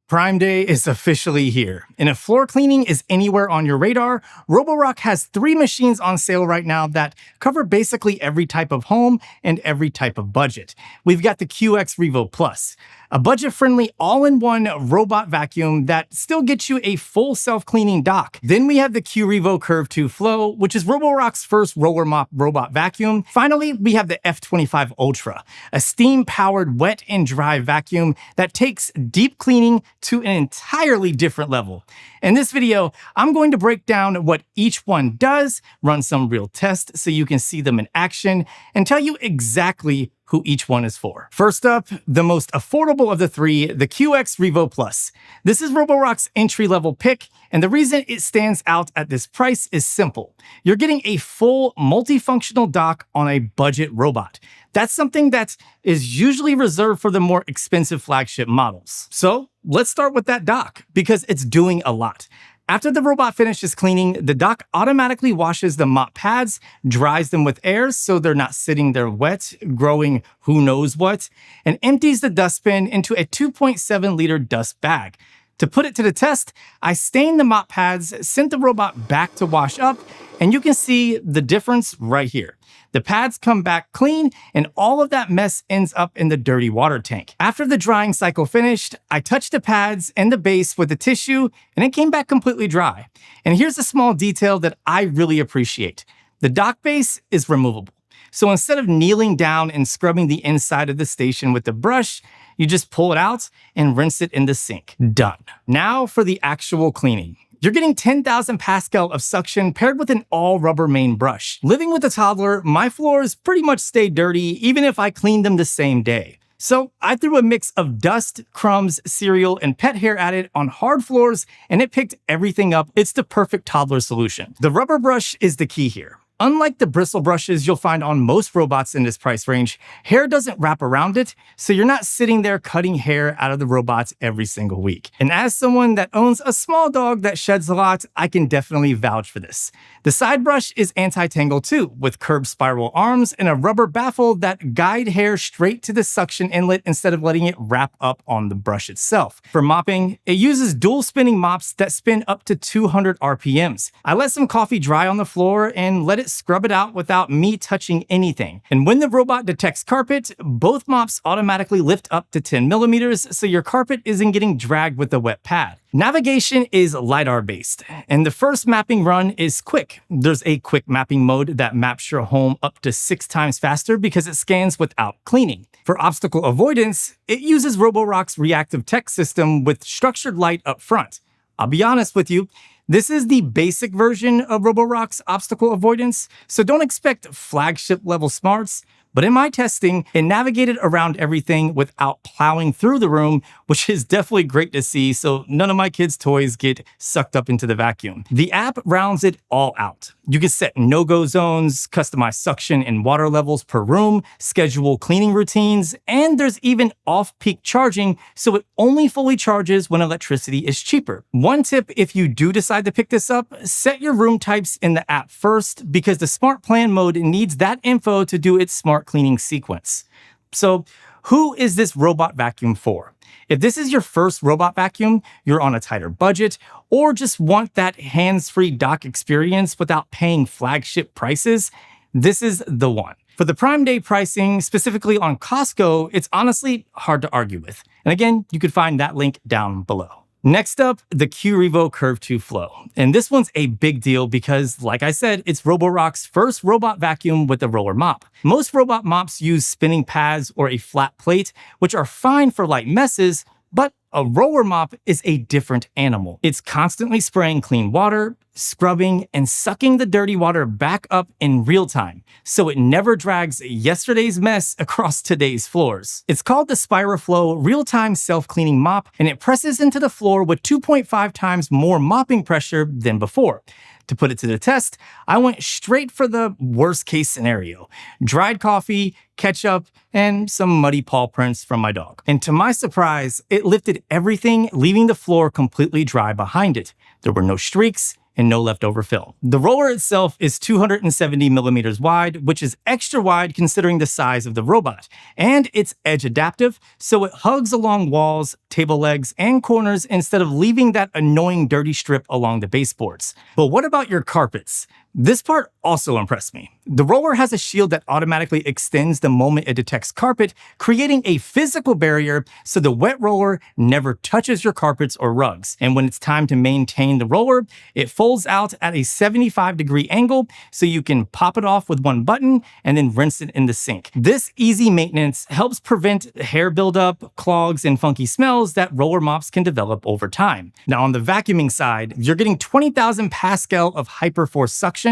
Prime Day is officially here, and if floor cleaning is anywhere on your radar, Roborock has 3 machines on sale right now that cover basically every type of home and every type of budget. We've got the QX Revo Plus, a budget-friendly all-in-one robot vacuum that still gets you a full self-cleaning dock. Then we have the Qrevo Curv 2 Flow, which is Roborock's first roller mop robot vacuum. Finally, we have the F25 Ultra, a steam-powered wet and dry vacuum that takes deep cleaning to an entirely different level. In this video, I'm going to break down what each one does, run some real tests so you can see them in action, and tell you exactly who each one is for. First up, the most affordable of the 3, the QX Revo Plus. This is Roborock's entry-level pick, and the reason it stands out at this price is simple. You're getting a full multifunctional dock on a budget robot. That's something that is usually reserved for the more expensive flagship models. So let's start with that dock, because it's doing a lot. After the robot finishes cleaning, the dock automatically washes the mop pads, dries them with air so they're not sitting there wet, growing who knows what, and empties the dustbin into a 2.7-liter dust bag. To put it to the test, I stained the mop pads, sent the robot back to wash up, and you can see the difference right here. The pads come back clean, and all of that mess ends up in the dirty water tank. After the drying cycle finished, I touched the pads and the base with a tissue, and it came back completely dry. And here's a small detail that I really appreciate. The dock base is removable. So instead of kneeling down and scrubbing the inside of the station with the brush, you just pull it out and rinse it in the sink. Done. Now for the actual cleaning. You're getting 10,000 pascal of suction paired with an all-rubber main brush. Living with a toddler, my floors pretty much stay dirty even if I clean them the same day. So I threw a mix of dust, crumbs, cereal, and pet hair at it on hard floors, and it picked everything up. It's the perfect toddler solution. The rubber brush is the key here. Unlike the bristle brushes you'll find on most robots in this price range, hair doesn't wrap around it, so you're not sitting there cutting hair out of the robots every single week. And as someone that owns a small dog that sheds a lot, I can definitely vouch for this. The side brush is anti-tangle too, with curved spiral arms and a rubber baffle that guide hair straight to the suction inlet instead of letting it wrap up on the brush itself. For mopping, it uses dual spinning mops that spin up to 200 RPMs. I let some coffee dry on the floor and let it scrub it out without me touching anything. And when the robot detects carpet, both mops automatically lift up to 10 millimeters so your carpet isn't getting dragged with the wet pad. Navigation is LiDAR based, and the first mapping run is quick. There's a quick mapping mode that maps your home up to 6 times faster because it scans without cleaning. For obstacle avoidance, it uses Roborock's reactive tech system with structured light up front. I'll be honest with you, this is the basic version of Roborock's obstacle avoidance, so don't expect flagship level smarts. But in my testing, it navigated around everything without plowing through the room, which is definitely great to see, so none of my kids' toys get sucked up into the vacuum. The app rounds it all out. You can set no-go zones, customize suction and water levels per room, schedule cleaning routines, and there's even off-peak charging, so it only fully charges when electricity is cheaper. One tip if you do decide to pick this up, set your room types in the app first, because the smart plan mode needs that info to do its smart cleaning sequence. So who is this robot vacuum for? If this is your first robot vacuum, you're on a tighter budget, or just want that hands-free dock experience without paying flagship prices, this is the one. For the Prime Day pricing, specifically on Costco, it's honestly hard to argue with. And again, you can find that link down below. Next up, the Qrevo Curv 2 Flow. And this one's a big deal because, like I said, it's Roborock's first robot vacuum with a roller mop. Most robot mops use spinning pads or a flat plate, which are fine for light messes, but a roller mop is a different animal. It's constantly spraying clean water, scrubbing, and sucking the dirty water back up in real time, so it never drags yesterday's mess across today's floors. It's called the SpiraFlow Real-Time Self-Cleaning Mop, and it presses into the floor with 2.5 times more mopping pressure than before. To put it to the test, I went straight for the worst case scenario: dried coffee, ketchup, and some muddy paw prints from my dog. And to my surprise, it lifted everything, leaving the floor completely dry behind it. There were no streaks, and no leftover fill. The roller itself is 270 millimeters wide, which is extra wide considering the size of the robot. And it's edge adaptive, so it hugs along walls, table legs, and corners instead of leaving that annoying dirty strip along the baseboards. But what about your carpets? This part also impressed me. The roller has a shield that automatically extends the moment it detects carpet, creating a physical barrier so the wet roller never touches your carpets or rugs. And when it's time to maintain the roller, it folds out at a 75-degree angle so you can pop it off with one button and then rinse it in the sink. This easy maintenance helps prevent hair buildup, clogs, and funky smells that roller mops can develop over time. Now on the vacuuming side, you're getting 20,000 Pascal of hyperforce suction,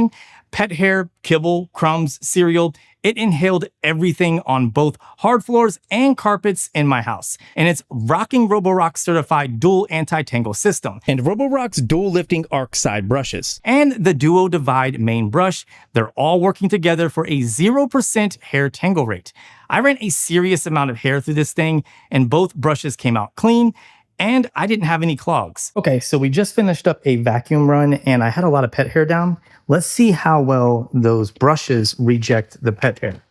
pet hair, kibble, crumbs, cereal. It inhaled everything on both hard floors and carpets in my house. And it's rocking Roborock certified dual anti-tangle system and Roborock's dual lifting arc side brushes and the Duo Divide main brush. They're all working together for a 0% hair tangle rate. I ran a serious amount of hair through this thing and both brushes came out clean. And I didn't have any clogs. Okay, so we just finished up a vacuum run and I had a lot of pet hair down. Let's see how well those brushes reject the pet hair.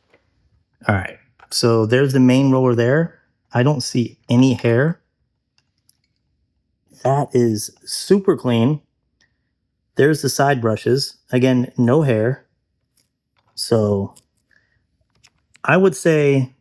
All right, so there's the main roller there. I don't see any hair. That is super clean. There's the side brushes. Again, no hair. So I would say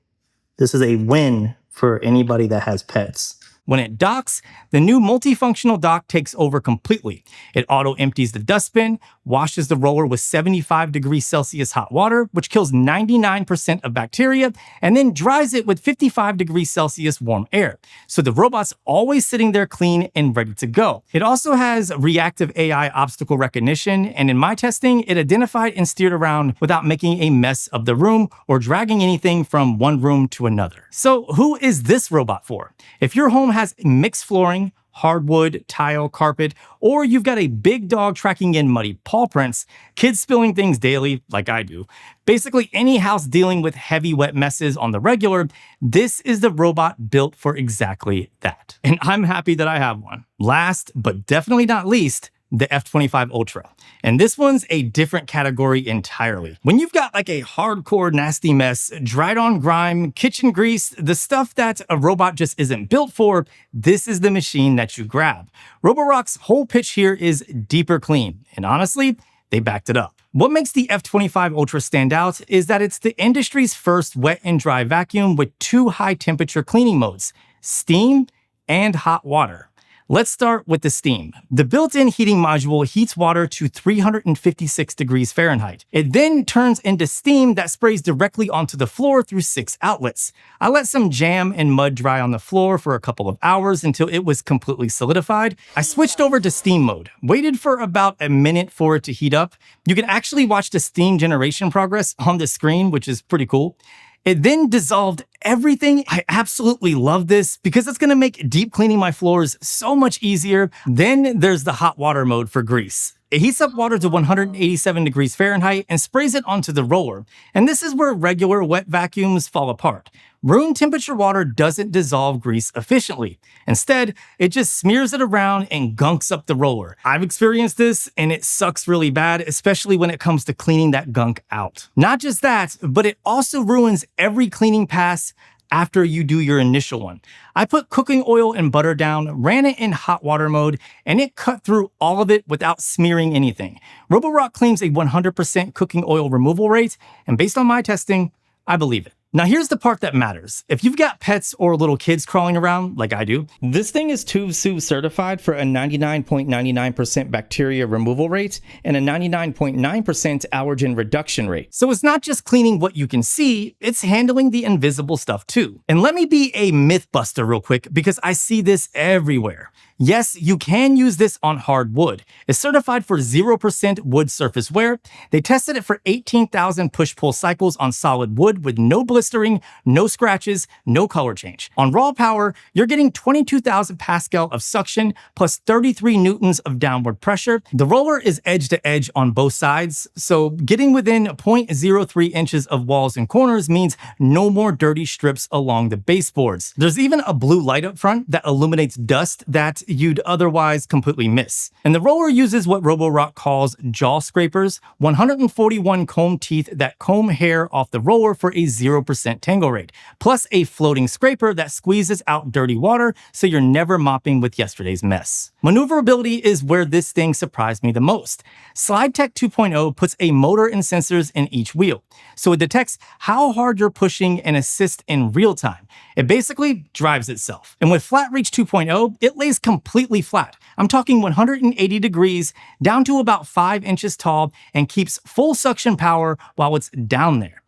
this is a win for anybody that has pets. When it docks, the new multifunctional dock takes over completely. It auto-empties the dustbin, washes the roller with 75 degrees Celsius hot water, which kills 99% of bacteria, and then dries it with 55 degrees Celsius warm air. So the robot's always sitting there clean and ready to go. It also has reactive AI obstacle recognition, and in my testing, it identified and steered around without making a mess of the room or dragging anything from one room to another. So who is this robot for? If your home has mixed flooring, hardwood, tile, carpet, or you've got a big dog tracking in muddy paw prints, kids spilling things daily, like I do, basically any house dealing with heavy wet messes on the regular, this is the robot built for exactly that. And I'm happy that I have one. Last, but definitely not least, the F25 Ultra. And this one's a different category entirely. When you've got like a hardcore nasty mess, dried on grime, kitchen grease, the stuff that a robot just isn't built for, this is the machine that you grab. Roborock's whole pitch here is deeper clean. And honestly, they backed it up. What makes the F25 Ultra stand out is that it's the industry's first wet and dry vacuum with two high temperature cleaning modes, steam and hot water. Let's start with the steam. The built-in heating module heats water to 356 degrees Fahrenheit. It then turns into steam that sprays directly onto the floor through 6 outlets. I let some jam and mud dry on the floor for a couple of hours until it was completely solidified. I switched over to steam mode, waited for about a minute for it to heat up. You can actually watch the steam generation progress on the screen, which is pretty cool. It then dissolved everything. I absolutely love this because it's gonna make deep cleaning my floors so much easier. Then there's the hot water mode for grease. It heats up water to 187 degrees Fahrenheit and sprays it onto the roller. And this is where regular wet vacuums fall apart. Room temperature water doesn't dissolve grease efficiently. Instead, it just smears it around and gunks up the roller. I've experienced this and it sucks really bad, especially when it comes to cleaning that gunk out. Not just that, but it also ruins every cleaning pass after you do your initial one. I put cooking oil and butter down, ran it in hot water mode, and it cut through all of it without smearing anything. Roborock claims a 100% cooking oil removal rate, and based on my testing, I believe it. Now here's the part that matters. If you've got pets or little kids crawling around, like I do, this thing is TÜV certified for a 99.99% bacteria removal rate and a 99.9% allergen reduction rate. So it's not just cleaning what you can see, it's handling the invisible stuff too. And let me be a myth buster real quick because I see this everywhere. Yes, you can use this on hard wood. It's certified for 0% wood surface wear. They tested it for 18,000 push-pull cycles on solid wood with no blistering, no scratches, no color change. On raw power, you're getting 22,000 Pascal of suction plus 33 newtons of downward pressure. The roller is edge to edge on both sides, so getting within 0.03 inches of walls and corners means no more dirty strips along the baseboards. There's even a blue light up front that illuminates dust that you'd otherwise completely miss. And the roller uses what Roborock calls jaw scrapers, 141 comb teeth that comb hair off the roller for a 0% tangle rate, plus a floating scraper that squeezes out dirty water so you're never mopping with yesterday's mess. Maneuverability is where this thing surprised me the most. SlideTech 2.0 puts a motor and sensors in each wheel, so it detects how hard you're pushing and assists in real time. It basically drives itself. And with Flat Reach 2.0, it lays completely flat. I'm talking 180 degrees down to about 5 inches tall and keeps full suction power while it's down there.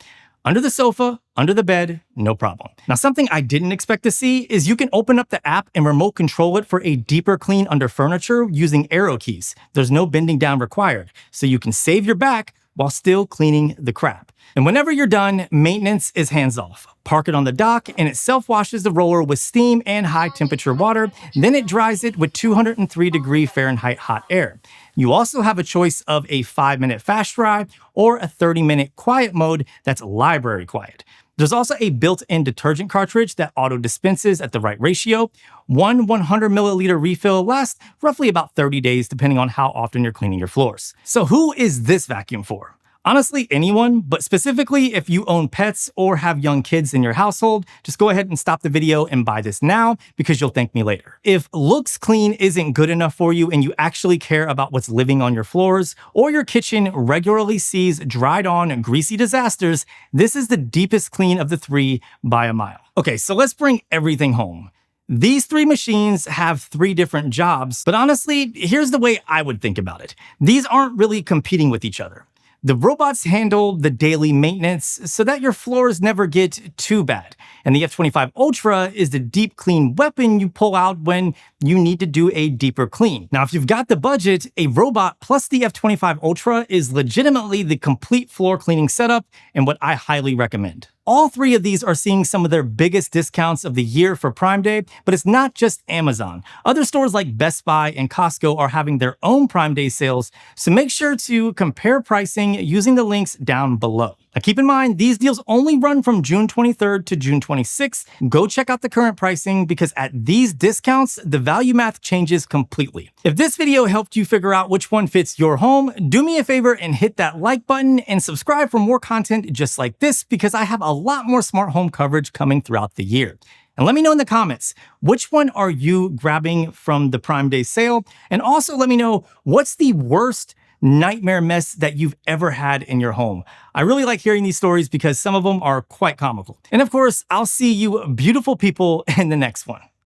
Under the sofa, under the bed, no problem. Now, something I didn't expect to see is you can open up the app and remote control it for a deeper clean under furniture using arrow keys. There's no bending down required, so you can save your back while still cleaning the crap. And whenever you're done, maintenance is hands off. Park it on the dock and it self-washes the roller with steam and high temperature water. Then it dries it with 203 Fahrenheit hot air. You also have a choice of a 5-minute fast dry or a 30-minute quiet mode that's library quiet. There's also a built-in detergent cartridge that auto-dispenses at the right ratio. One 100 milliliter refill lasts roughly about 30 days depending on how often you're cleaning your floors. So who is this vacuum for? Honestly, anyone, but specifically if you own pets or have young kids in your household, just go ahead and stop the video and buy this now because you'll thank me later. If looks clean isn't good enough for you and you actually care about what's living on your floors, or your kitchen regularly sees dried on greasy disasters, this is the deepest clean of the three by a mile. Okay, so let's bring everything home. These three machines have three different jobs, but honestly, here's the way I would think about it. These aren't really competing with each other. The robots handle the daily maintenance so that your floors never get too bad. And the F25 Ultra is the deep clean weapon you pull out when you need to do a deeper clean. Now, if you've got the budget, a robot plus the F25 Ultra is legitimately the complete floor cleaning setup and what I highly recommend. All three of these are seeing some of their biggest discounts of the year for Prime Day, but it's not just Amazon. Other stores like Best Buy and Costco are having their own Prime Day sales, so make sure to compare pricing using the links down below. Now keep in mind, these deals only run from June 23rd to June 26th. Go check out the current pricing because at these discounts, the value math changes completely. If this video helped you figure out which one fits your home, do me a favor and hit that like button and subscribe for more content just like this because I have a lot more smart home coverage coming throughout the year. And let me know in the comments, which one are you grabbing from the Prime Day sale? And also let me know, what's the worst nightmare mess that you've ever had in your home? I really like hearing these stories because some of them are quite comical. And of course, I'll see you beautiful people in the next one.